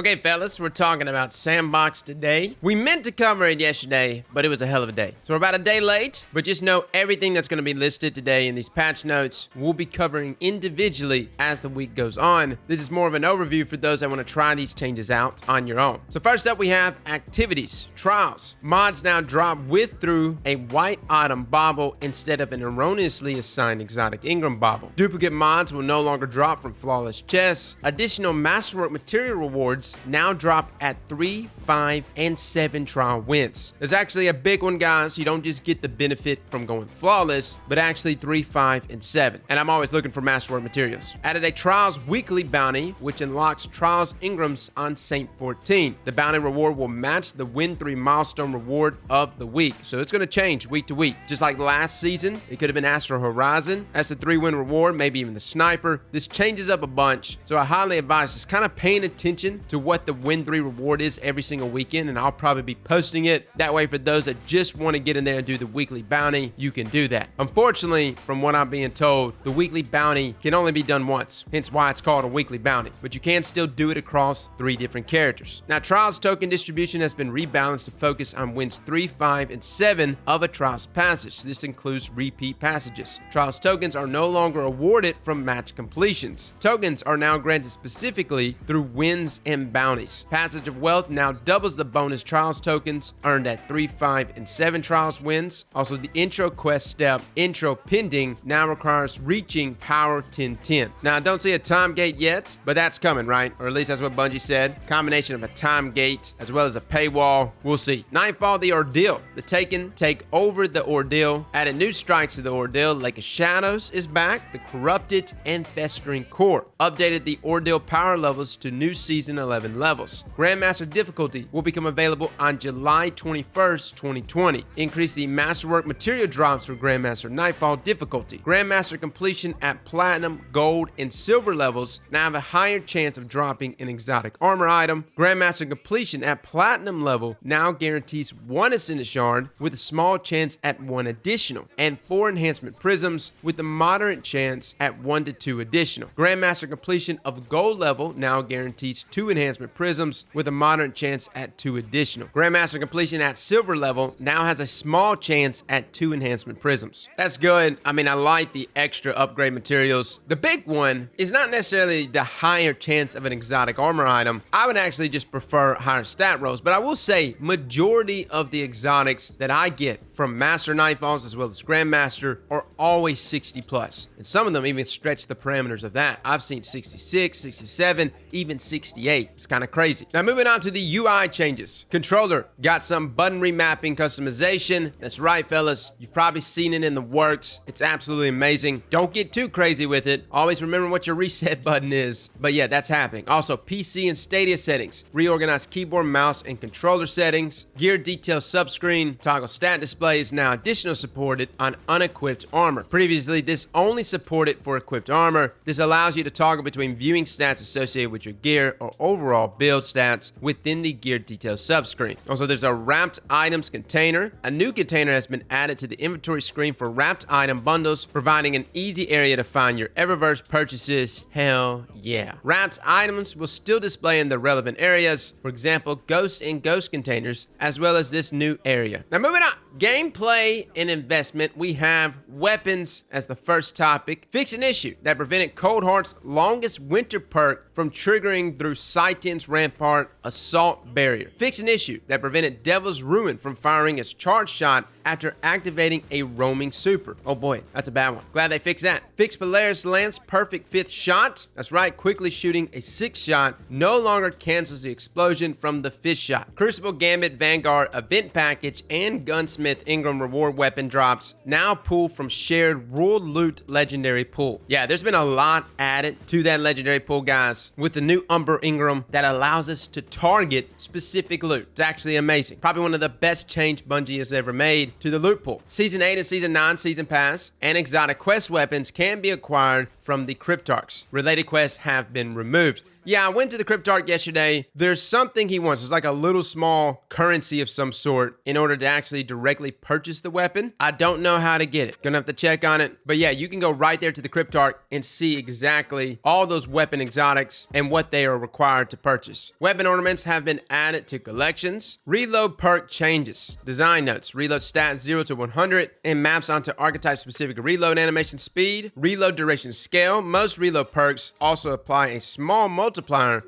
Okay, fellas, we're talking about Sandbox today. We meant to cover it yesterday, but it was a hell of a day. So we're about a day late, but just know everything that's going to be listed today in these patch notes we'll be covering individually as the week goes on. This is more of an overview for those that want to try these changes out on your own. So first up, we have activities, trials. Mods now drop with through a white item bauble instead of an erroneously assigned exotic Ingram bauble. Duplicate mods will no longer drop from flawless chests. Additional masterwork material rewards now drop at 3, 5, and 7 trial wins. There's actually a big one, guys. You don't just get the benefit from going flawless, but actually 3, 5, and 7. And I'm always looking for masterwork materials. Added a trials weekly bounty, which unlocks trials Ingrams on Saint 14. The bounty reward will match the win 3 milestone reward of the week. So it's going to change week to week. Just like last season, it could have been Astro Horizon as the 3-win reward, maybe even the sniper. This changes up a bunch. So I highly advise just kind of paying attention to what the win 3 reward is every single weekend, and I'll probably be posting it. That way, for those that just want to get in there and do the weekly bounty, you can do that. Unfortunately, from what I'm being told, the weekly bounty can only be done once, hence why it's called a weekly bounty, but you can still do it across 3 different characters. Now, Trials token distribution has been rebalanced to focus on wins 3, 5, and 7 of a Trials passage. This includes repeat passages. Trials tokens are no longer awarded from match completions. Tokens are now granted specifically through wins and bounties. Passage of Wealth now doubles the bonus Trials tokens earned at 3, 5, and 7 Trials wins. Also, the intro quest step, Intro Pending, now requires reaching Power 1010. Now, I don't see a time gate yet, but that's coming, right? Or at least that's what Bungie said. Combination of a time gate as well as a paywall. We'll see. Nightfall, the Ordeal. The Taken take over the Ordeal. Added new strikes to the Ordeal. Lake of Shadows is back. The Corrupted and Festering Core. Updated the Ordeal power levels to new Season 11 levels. Grandmaster difficulty will become available on July 21st, 2020. Increase the masterwork material drops for Grandmaster Nightfall difficulty. Grandmaster completion at Platinum, Gold, and Silver levels now have a higher chance of dropping an exotic armor item. Grandmaster completion at Platinum level now guarantees 1 Ascendant Shard with a small chance at 1 additional, and 4 enhancement prisms with a moderate chance at 1 to 2 additional. Grandmaster completion of Gold level now guarantees 2 enhancement prisms with a moderate chance at 2 additional. Grandmaster completion at Silver level now has a small chance at 2 enhancement prisms. That's good. I mean, I like the extra upgrade materials. The big one is not necessarily the higher chance of an exotic armor item. I would actually just prefer higher stat rolls, but I will say majority of the exotics that I get from Master Nightfalls as well as Grandmaster are always 60 plus. And some of them even stretch the parameters of that. I've seen 66, 67, even 68. It's kind of crazy. Now moving on to the UI changes. Controller got some button remapping customization. That's right, fellas. You've probably seen it in the works. It's absolutely amazing. Don't get too crazy with it. Always remember what your reset button is. But yeah, that's happening. Also, PC and Stadia settings. Reorganize keyboard, mouse, and controller settings. Gear detail subscreen. Toggle stat display is now additional supported on unequipped armor. Previously, this only supported for equipped armor. This allows you to toggle between viewing stats associated with your gear or overall build stats within the gear detail subscreen. Also, there's a wrapped items container. A new container has been added to the inventory screen for wrapped item bundles, providing an easy area to find your Eververse purchases. Hell yeah. Wrapped items will still display in the relevant areas, for example, ghost and ghost containers, as well as this new area. Now moving on. Gameplay and investment, we have weapons as the first topic. Fix an issue that prevented Coldheart's longest winter perk from triggering through Saitin's Rampart Assault Barrier. Fix an issue that prevented Devil's Ruin from firing its charge shot after activating a roaming super. Oh boy, that's a bad one. Glad they fixed that. Fix Polaris Lance perfect 5th shot. That's right, quickly shooting a 6th shot no longer cancels the explosion from the 5th shot. Crucible Gambit Vanguard event package and Gunsmith Ingram reward weapon drops now pull from shared Ruled Loot legendary pool. Yeah, there's been a lot added to that legendary pool, guys, with the new Umber Ingram that allows us to target specific loot. It's actually amazing. Probably one of the best change Bungie has ever made to the loot pool. Season 8 and Season 9 Season Pass and exotic quest weapons can be acquired for from the Cryptarchs. Related quests have been removed. Yeah, I went to the Cryptarch yesterday. There's something he wants. There's like a little small currency of some sort in order to actually directly purchase the weapon. I don't know how to get it. Gonna have to check on it. But yeah, you can go right there to the Cryptarch and see exactly all those weapon exotics and what they are required to purchase. Weapon ornaments have been added to collections. Reload perk changes. Design notes. Reload stat 0 to 100 and maps onto archetype specific reload animation speed. Reload duration scale. Most reload perks also apply a small multiplier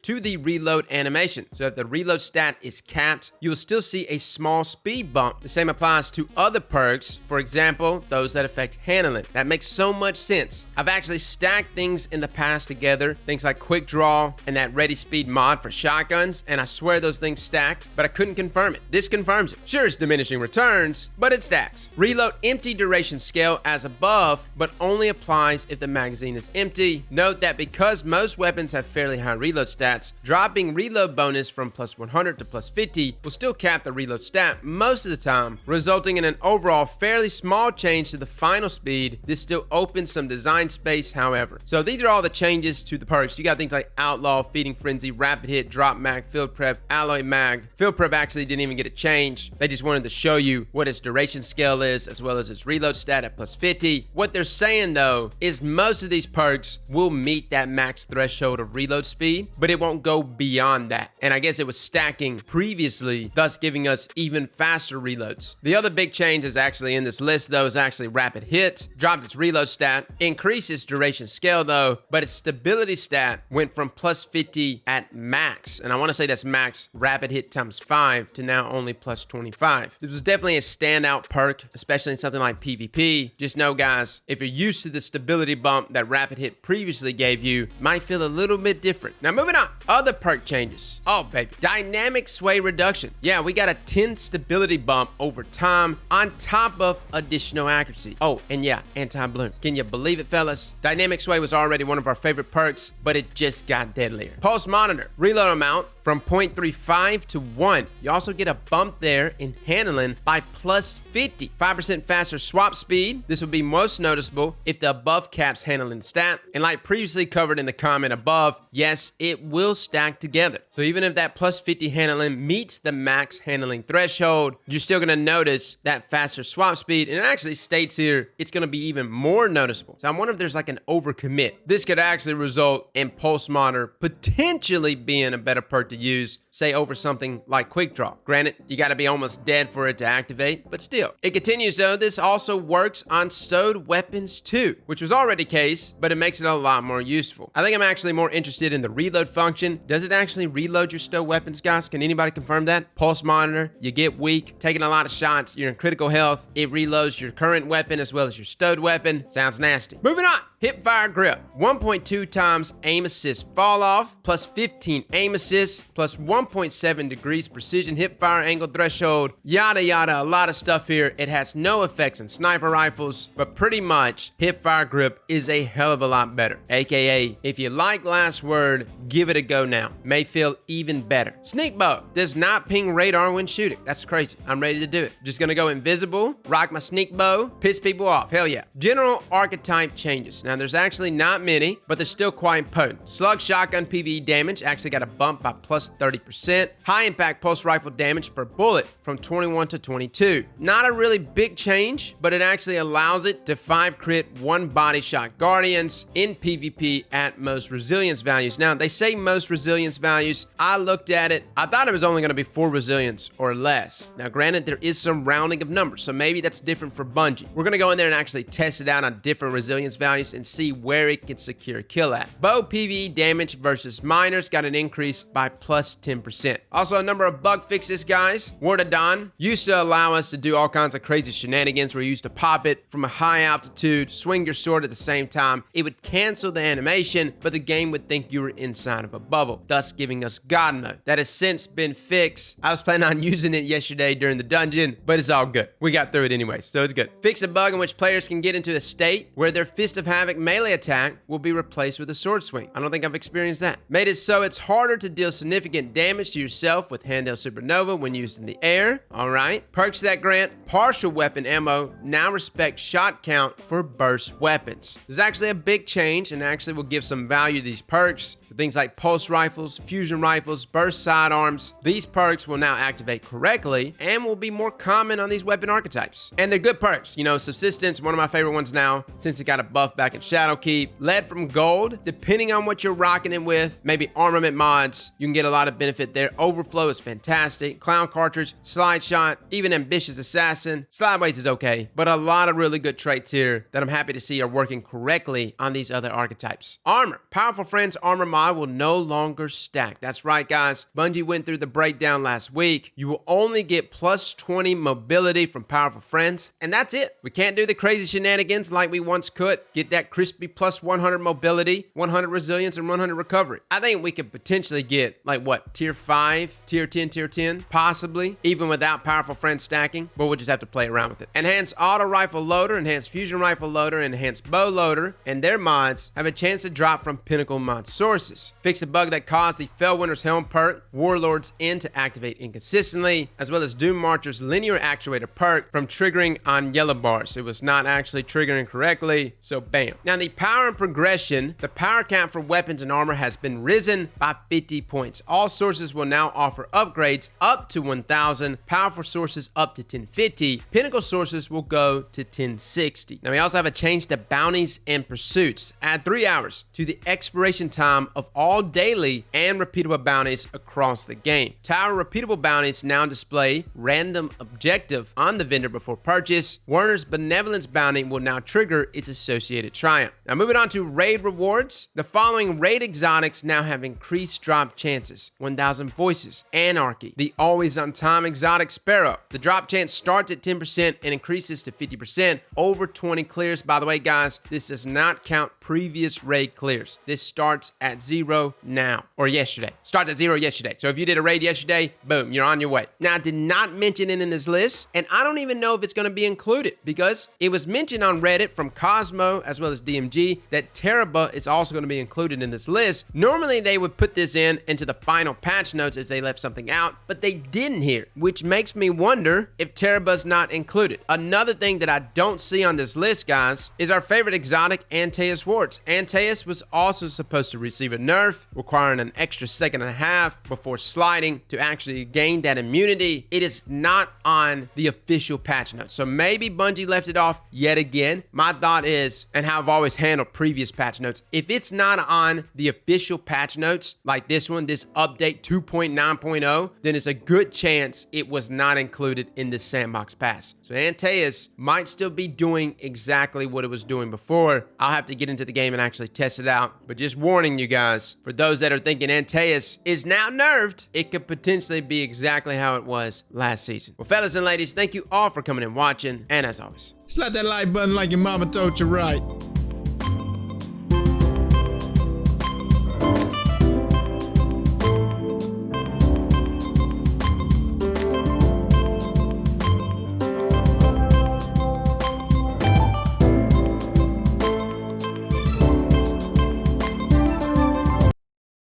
to the reload animation. So if the reload stat is capped, you will still see a small speed bump. The same applies to other perks, for example, those that affect handling. That makes so much sense. I've actually stacked things in the past together, things like quick draw and that ready speed mod for shotguns, and I swear those things stacked, but I couldn't confirm it. This confirms it. Sure, it's diminishing returns, but it stacks. Reload empty duration scale as above, but only applies if the magazine is empty. Note that because most weapons have fairly high reload stats, dropping reload bonus from plus 100 to plus 50 will still cap the reload stat most of the time, resulting in an overall fairly small change to the final speed. This still opens some design space, however. So these are all the changes to the perks. You got things like Outlaw, Feeding Frenzy, Rapid Hit, Drop Mag, Field Prep, Alloy Mag. Field Prep actually didn't even get a change. They just wanted to show you what its duration scale is, as well as its reload stat at plus 50. What they're saying though is most of these perks will meet that max threshold of reload speed, but it won't go beyond that. And I guess it was stacking previously, thus giving us even faster reloads. The other big change is actually in this list though is actually Rapid Hit. Dropped its reload stat, increased its duration scale though, but its stability stat went from plus 50 at max, and I want to say that's max Rapid Hit times 5 to now only plus 25. This was definitely a standout perk, especially in something like PvP. Just know guys, if you're used to the stability bump that Rapid Hit previously gave you, it might feel a little bit different. Now moving on, other perk changes. Oh baby, dynamic sway reduction. Yeah, we got a 10 stability bump over time on top of additional accuracy. Oh, and yeah, anti-bloom. Can you believe it, fellas? Dynamic sway was already one of our favorite perks, but it just got deadlier. Pulse monitor, reload amount from 0.35 to 1. You also get a bump there in handling by plus 50. 5% faster swap speed. This will be most noticeable if the above caps handling stat. And like previously covered in the comment above, yes, it will stack together. So even if that plus 50 handling meets the max handling threshold, you're still gonna notice that faster swap speed. And it actually states here, it's gonna be even more noticeable. So I wonder if there's like an overcommit. This could actually result in Pulse Monitor potentially being a better perk to use, say over something like Quick Draw. Granted, you gotta be almost dead for it to activate, but still. It continues though, this also works on stowed weapons too, which was already the case, but it makes it a lot more useful. I think I'm actually more interested in the reload function. Does it actually reload your stowed weapons, guys? Can anybody confirm that? Pulse monitor, you get weak, taking a lot of shots, you're in critical health, it reloads your current weapon as well as your stowed weapon. Sounds nasty. Moving on, hipfire grip. 1.2 times aim assist fall off, plus 15 aim assist, plus 1.7 degrees precision hipfire angle threshold, yada yada, a lot of stuff here. It has no effects on sniper rifles, but pretty much hipfire grip is a hell of a lot better. AKA, if you like last word, give it a go now. May feel even better. Sneak bow does not ping radar when shooting. That's crazy. I'm ready to do it. Just gonna go invisible, rock my sneak bow, piss people off. Hell yeah. General archetype changes. Now there's actually not many, but they're still quite potent. Slug shotgun PvE damage actually got a bump by plus 30%. High impact pulse rifle damage per bullet from 21 to 22. Not a really big change, but it actually allows it to 5 crit 1 body shot guardians in PvP at most resilience values. Now they say most resilience values. I looked at it. I thought it was only going to be 4 resilience or less. Now granted, there is some rounding of numbers, so maybe that's different for Bungie. We're going to go in there and actually test it out on different resilience values and see where it can secure a kill at. Bow PvE damage versus miners got an increase by plus 10%. Also a number of bug fixes, guys. Ward of Dawn used to allow us to do all kinds of crazy shenanigans where you used to pop it from a high altitude, swing your sword at the same time. It would cancel the animation, but the game would think you were inside of a bubble, thus giving us God mode. That has since been fixed. I was planning on using it yesterday during the dungeon, but it's all good. We got through it anyway, so it's good. Fix a bug in which players can get into a state where their Fist of Havoc Havoc melee attack will be replaced with a sword swing. I don't think I've experienced that. Made it so it's harder to deal significant damage to yourself with Handheld Supernova when used in the air. All right. Perks that grant partial weapon ammo now respect shot count for burst weapons. This is actually a big change and actually will give some value to these perks. So things like pulse rifles, fusion rifles, burst sidearms, these perks will now activate correctly and will be more common on these weapon archetypes. And they're good perks. You know, Subsistence, one of my favorite ones now, since it got a buff back in Shadowkeep. Lead from Gold, depending on what you're rocking it with, maybe armament mods, you can get a lot of benefit there. Overflow is fantastic. Clown Cartridge, Slide Shot, even Ambitious Assassin. Slideways is okay, but a lot of really good traits here that I'm happy to see are working correctly on these other archetypes. Armor. Powerful Friends armor mod will no longer stack. That's right, guys. Bungie went through the breakdown last week. You will only get plus 20 mobility from Powerful Friends, and that's it. We can't do the crazy shenanigans like we once could. Get that crispy plus 100 mobility, 100 resilience, and 100 recovery. I think we could potentially get, like, what, tier 5, tier 10, possibly, even without Powerful Friends stacking, but we'll just have to play around with it. Enhanced Auto Rifle Loader, Enhanced Fusion Rifle Loader, Enhanced Bow Loader, and their mods have a chance to drop from Pinnacle mod sources. Fix a bug that caused the Fellwinter's Helm perk, Warlord's End, to activate inconsistently, as well as Doom Marcher's Linear Actuator perk from triggering on yellow bars. It was not actually triggering correctly, so bam. Now the power and progression, the power count for weapons and armor has been risen by 50 points. All sources will now offer upgrades up to 1,000, powerful sources up to 1050, pinnacle sources will go to 1060. Now we also have a change to bounties and pursuits. Add 3 hours to the expiration time of all daily and repeatable bounties across the game. Tower repeatable bounties now display random objective on the vendor before purchase. Werner's Benevolence bounty will now trigger its associated triumph. Now moving on to raid rewards. The following raid exotics now have increased drop chances. 1,000 Voices, Anarchy, the always on time exotic Sparrow. The drop chance starts at 10% and increases to 50% over 20 clears. By the way, guys, this does not count previous raid clears. This starts at 0 now, or yesterday. Starts at 0 yesterday. So if you did a raid yesterday, boom, you're on your way. Now, I did not mention it in this list, and I don't even know if it's going to be included because it was mentioned on Reddit from Cosmo as well as DMG that Teraba is also going to be included in this list. Normally, they would put this into the final patch notes if they left something out, but they didn't here, which makes me wonder if Teraba's not included. Another thing that I don't see on this list, guys, is our favorite exotic, Antaeus Wards. Antaeus was also supposed to receive a nerf, requiring an extra second and a half before sliding to actually gain that immunity. It is not on the official patch notes, so maybe Bungie left it off yet again. My thought is, and how I've always handled previous patch notes, if it's not on the official patch notes, like this one, this update 2.9.0, then it's a good chance it was not included in this Sandbox pass. So Antaeus might still be doing exactly what it was doing before. I'll have to get into the game and actually test it out, but just warning you guys, for those that are thinking Antaeus is now nerfed, it could potentially be exactly how it was last season. Well, fellas and ladies, thank you all for coming and watching, and as always, slap that like button like your mama told you right.